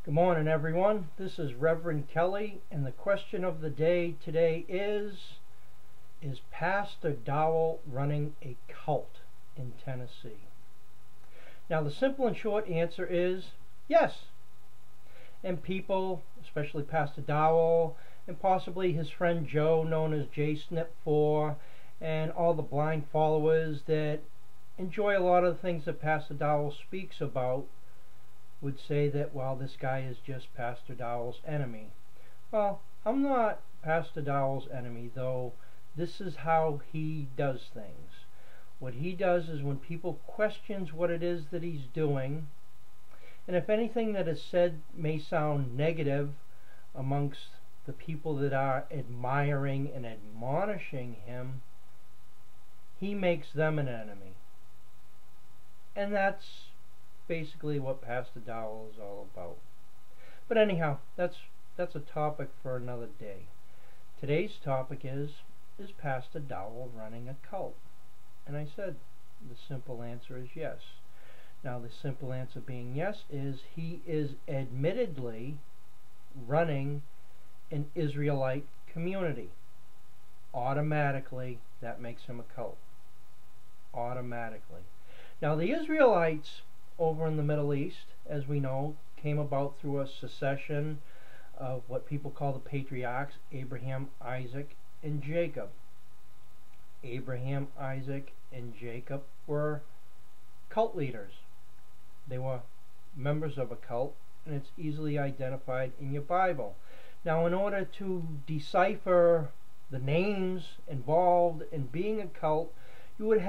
Good morning, everyone. This is Reverend Kelly, and the question of the day today is Pastor Dowell running a cult in Tennessee? Now, the simple and short answer is yes. And people, especially Pastor Dowell, and possibly his friend Joe, known as JSnip4, and all the blind followers that enjoy a lot of the things that Pastor Dowell speaks about, would say that, well, this guy is just Pastor Dowell's enemy. Well, I'm not Pastor Dowell's enemy, though this is how he does things. What he does is when people questions what it is that he's doing, and if anything that is said may sound negative amongst the people that are admiring and admonishing him, he makes them an enemy. And that's basically what Pastor Dowell is all about. But anyhow, that's a topic for another day. Today's topic is Pastor Dowell running a cult? And I said the simple answer is yes. Now, the simple answer being yes is he is admittedly running an Israelite community. Automatically, that makes him a cult. Automatically. Now, the Israelites over in the Middle East, as we know, came about through a succession of what people call the patriarchs, Abraham, Isaac, and Jacob. Abraham, Isaac, and Jacob were cult leaders. They were members of a cult, and it's easily identified in your Bible. Now, in order to decipher the names involved in being a cult, you would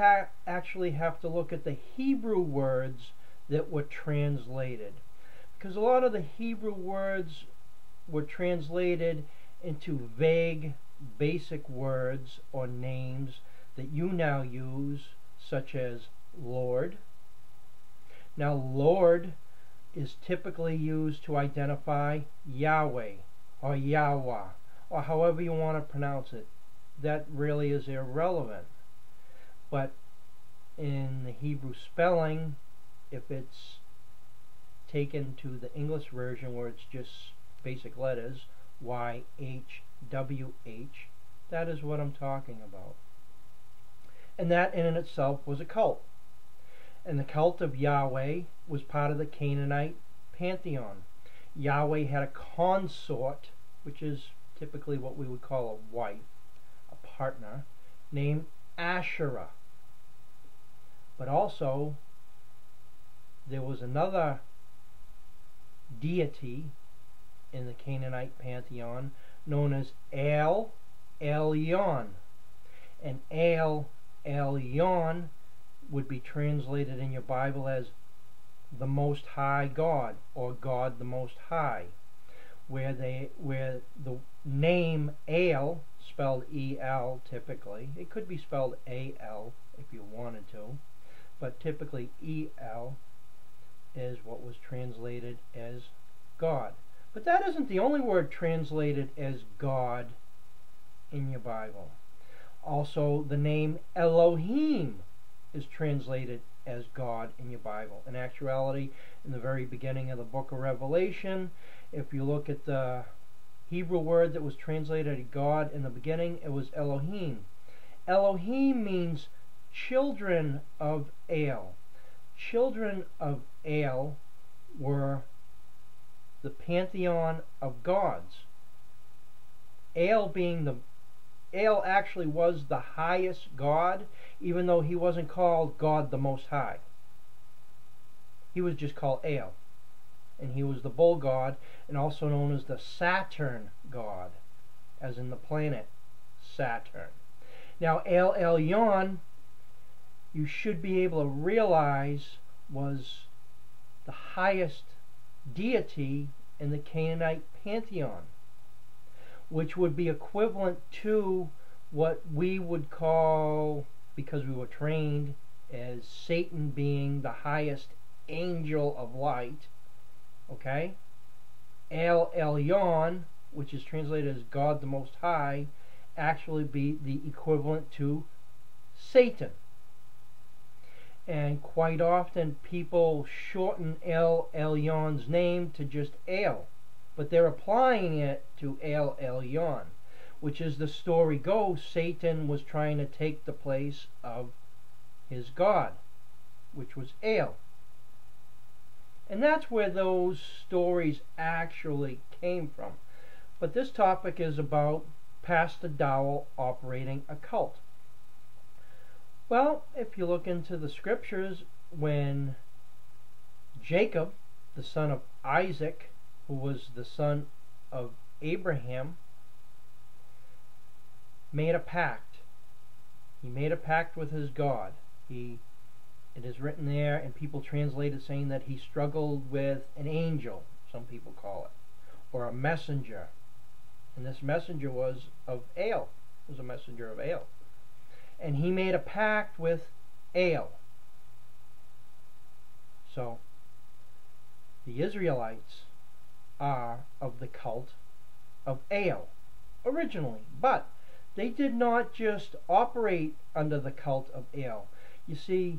actually have to look at the Hebrew words that were translated, because a lot of the Hebrew words were translated into vague, basic words or names that you now use, such as Lord. Now, Lord is typically used to identify Yahweh or Yahweh, or however you want to pronounce it. That really is irrelevant. But in the Hebrew spelling, if it's taken to the English version where it's just basic letters, YHWH, that is what I'm talking about. And that in itself was a cult. And the cult of Yahweh was part of the Canaanite pantheon. Yahweh had a consort, which is typically what we would call a wife, a partner, named Asherah. But also, there was another deity in the Canaanite pantheon known as ELYON. And ELYON would be translated in your Bible as the Most High God, or God the Most High, where the name El, spelled E-L typically, it could be spelled A-L if you wanted to, but typically E-L is what was translated as God. But that isn't the only word translated as God in your Bible. Also, the name Elohim is translated as God in your Bible. In actuality, in the very beginning of the book of Revelation, if you look at the Hebrew word that was translated as God in the beginning, it was Elohim. Elohim means children of El. Children of El were the pantheon of gods. El actually was the highest God, even though he wasn't called God the Most High. He was just called El. And he was the bull god, and also known as the Saturn god, as in the planet Saturn. Now, ELYON, you should be able to realize, was the highest deity in the Canaanite pantheon, which would be equivalent to what we would call, because we were trained, as Satan being the highest angel of light. Okay? ELYON, which is translated as God the Most High, actually be the equivalent to Satan. And quite often people shorten ELYON's name to just El, but they're applying it to ELYON, which, as the story goes, Satan was trying to take the place of his God, which was El. And that's where those stories actually came from. But this topic is about Pastor Dowell operating a cult. Well, if you look into the scriptures, when Jacob, the son of Isaac, who was the son of Abraham, made a pact. He made a pact with his God. It is written there, and people translate it saying that he struggled with an angel, some people call it, or a messenger. And this messenger was of El, was a messenger of El. And he made a pact with El. So, the Israelites are of the cult of El originally, but they did not just operate under the cult of El. You see,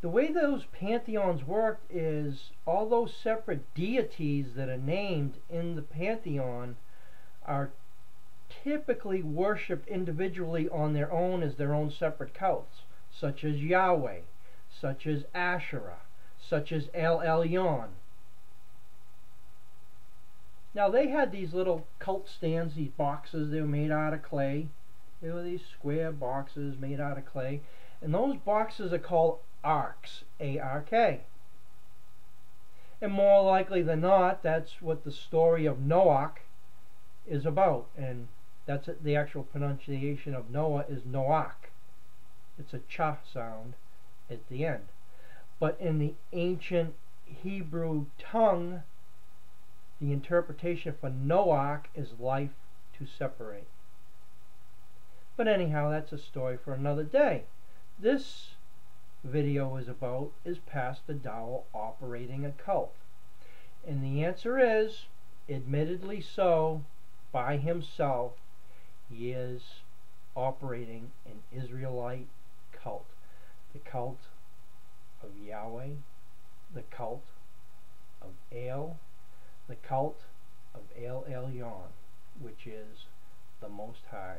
the way those pantheons worked is all those separate deities that are named in the pantheon are typically worshipped individually on their own as their own separate cults, such as Yahweh, such as Asherah, such as ELYON. Now they had these little cult stands, these boxes. They were made out of clay. They were these square boxes made out of clay, and those boxes are called arks, A-R-K. And more likely than not, that's what the story of Noach is about, and that's the actual pronunciation of Noah is Noach. It's a cha sound at the end. But in the ancient Hebrew tongue, the interpretation for Noach is life to separate. But anyhow, that's a story for another day. This video is Pastor Dowell operating a cult? And the answer is, admittedly so, by himself, he is operating an Israelite cult. The cult of Yahweh, the cult of El, the cult of ELYON, which is the Most High.